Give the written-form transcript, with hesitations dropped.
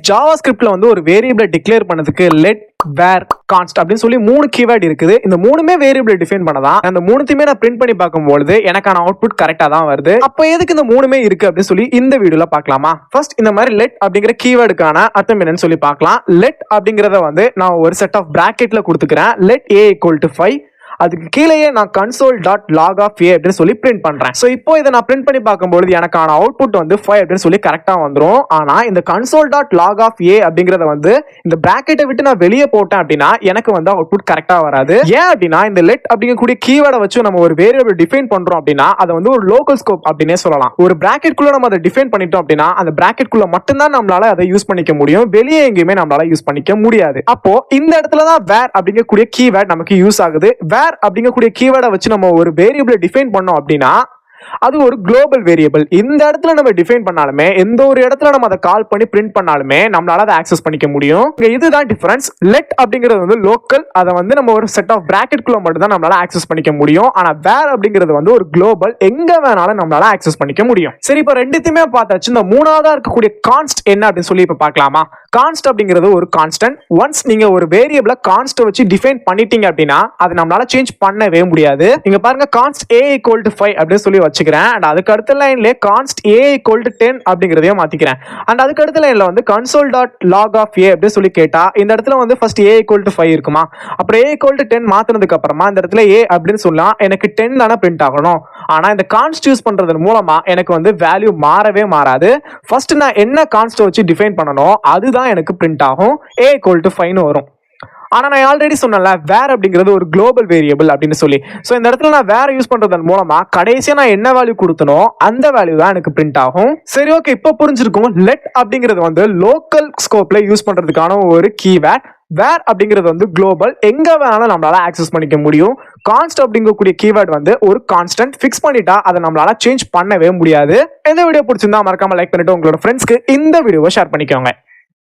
ஜாவாஸ்கிரிப்ட்ல வந்து ஒரு வேரியபிளை டிக்ளேர் பண்ணதுக்கு லெட் வேர் கான்ஸ்ட் அப்படின்னு சொல்லி 3 கீவேர்ட் இருக்குது. இந்த மூணுமே வேரியபிள் டிஃபைன் பண்ணதான். அந்த மூணுத்தையுமே நான் பிரிண்ட் பண்ணி பார்க்கும்போது எனக்கான அவுட்புட் கரெக்டா தான் வருது. அப்ப எதுக்கு இந்த மூணுமே இருக்கு அப்படின்னு சொல்லி இந்த வீடியோல பார்க்கலாமா? ஃபர்ஸ்ட் இந்த மாதிரி லெட் அப்படிங்கிற கீவேர்டுக்கான அர்த்தம் என்னன்னு சொல்லி பார்க்கலாம். லெட் அப்படிங்கறத வந்து நான் ஒரு செட் ஆஃப் பிராக்கெட்ல கொடுத்துக்கிறேன். Let a = 5. அதுக்கு கீழேயே நான் console.log of a அப்படின்னு சொல்லி பிரிண்ட் பண்றேன். சோ இப்போ இதை நான் பிரிண்ட் பண்ணி பார்க்கும்போது எனக்கான அவுட்புட் வந்து 5 அப்படின்னு சொல்லி கரெக்டா வந்துரும். ஆனா இந்த console.log of a அப்படிங்கறத வந்து இந்த பிராக்கெட்டை விட்டு நான் வெளியே போட்டேன் அப்படின்னா எனக்கு வந்து அவுட்புட் கரெக்டா வராது. ஏன் அப்படின்னா இந்த லெட் அப்படிங்கக்கூடிய கீவேர்டை வச்சு நம்ம ஒரு வேரியபிள் டிஃபைன் பண்றோம் அப்படின்னா அதை வந்து ஒரு லோக்கல் ஸ்கோப் அப்படின்னே சொல்லலாம். ஒரு பிராக்கெட் குள்ள நம்ம அதை டிஃபைன் பண்ணிட்டோம் அப்படின்னா அந்த பிராக்கெட் குள்ள மட்டும்தான் நம்மளால அதை யூஸ் பண்ணிக்க முடியும். வெளியே எங்கேயுமே நம்மளால யூஸ் பண்ணிக்க முடியாது. அப்போ இந்த இடத்துல தான் வேர் அப்படிங்கக்கூடிய கீவேர்ட் நமக்கு யூஸ் ஆகுது. வேர் அப்படிங்கக்கூடிய கீவேர்டை வச்சு நம்ம ஒரு வேரியபிளை டிஃபைன் பண்ணோம் அப்படின்னா அது ஒரு குளோபல் வேரியபிள். இந்த இடத்துல நம்ம டிஃபைன் பண்ணாலுமே எந்த ஒரு இடத்துல நம்ம அதை கால் பண்ணி பிரிண்ட் பண்ணாலுமே நம்மளால அதை ஆக்சஸ் பண்ணிக்க முடியும். இதுதான் டிஃபரன்ஸ். லெட் அப்படிங்கிறது வந்து லோக்கல், அதை வந்து நம்ம ஒரு செட் ஆஃப் பிராக்கெட் குள்ள மட்டும் தான் நம்மளால ஆக்சஸ் பண்ணிக்க முடியும். ஆனா வேர் அப்படிங்கிறது வந்து ஒரு குளோபல், எங்க வேணாலும் நம்மளால ஆக்சஸ் பண்ணிக்க முடியும். சரி, இப்போ ரெண்டுத்தையுமே பார்த்தாச்சு. இந்த மூணாவதா இருக்கக்கூடிய கான்ஸ்ட் என்ன அப்படின்னு சொல்லி இப்ப பார்க்கலாமா? கான்ஸ்ட் அப்படிங்கிறது ஒரு கான்ஸ்டன்ட். ஒன்ஸ் நீங்க ஒரு வேரியபிளை கான்ஸ்ட் வச்சு டிஃபைன் பண்ணிட்டீங்க அப்படின்னா அதை நம்மளால சேஞ்ச் பண்ணவே முடியாது. நீங்க பாருங்க, கான்ஸ்ட் a = 5 அப்படின்னு சொல்லி வச்சுக்கிறேன். அண்ட் அதுக்கு அடுத்த லைன்ல கான்ஸ்ட் a = 10 அப்படிங்கறதையும் மாத்திக்கிறேன். அண்ட் அதுக்கு அடுத்த லைன்ல வந்து console.log of a அப்படின்னு சொல்லி கேட்டா இந்த இடத்துல வந்து ஃபர்ஸ்ட் a = 5 இருக்குமா, அப்புறம் a = 10 மாத்தினதுக்கு அப்புறமா இந்த இடத்துல a அப்படின்னு சொல்லலாம். எனக்கு 10 தானே பிரிண்ட் ஆகணும். ஆனா இந்த கான்ஸ்ட் யூஸ் பண்றதன் மூலமா எனக்கு வந்து வேல்யூ மாறவே மாறாது. ஃபர்ஸ்ட் நான் என்ன கான்ஸ்ட் வச்சு டிஃபைன் பண்ணணும் அதுதான் எனக்கு பிரிண்ட் ஆகும். a = 5 வரும். ஆனா நான் ஆல்ரெடி சொன்னல வேர் அப்படிங்கிறது ஒரு குளோபல் வேரியபிள் அப்படின்னு சொல்லி. சோ இந்த இடத்துல நான் வேர் யூஸ் பண்றதன் மூலமா கடைசியா நான் என்ன வேல்யூ கொடுத்தனோ அந்த வேல்யூ தான் எனக்கு பிரிண்ட் ஆகும். சரி, ஓகே, இப்போ புரிஞ்சிருக்கும். லெட் அப்படிங்கிறது வந்து லோக்கல் ஸ்கோப்ல யூஸ் பண்றதுக்கான ஒரு கீவேர்ட். வேர் அப்படிங்கிறது வந்து குளோபல், எங்க வேணாலும் நம்மளால ஆக்சஸ் பண்ணிக்க முடியும். கான்ஸ்ட் அப்படிங்கக்கூடிய கீவேர்ட் வந்து ஒரு கான்ஸ்டன்ட், ஃபிக்ஸ் பண்ணிட்டா அதை நம்மளால சேஞ்ச் பண்ணவே முடியாது. இந்த வீடியோ பிடிச்சிருந்தா மறக்காம லைக் பண்ணிட்டு உங்களோட ஃப்ரெண்ட்ஸ்க்கு இந்த வீடியோவை ஷேர் பண்ணிக்கோங்க.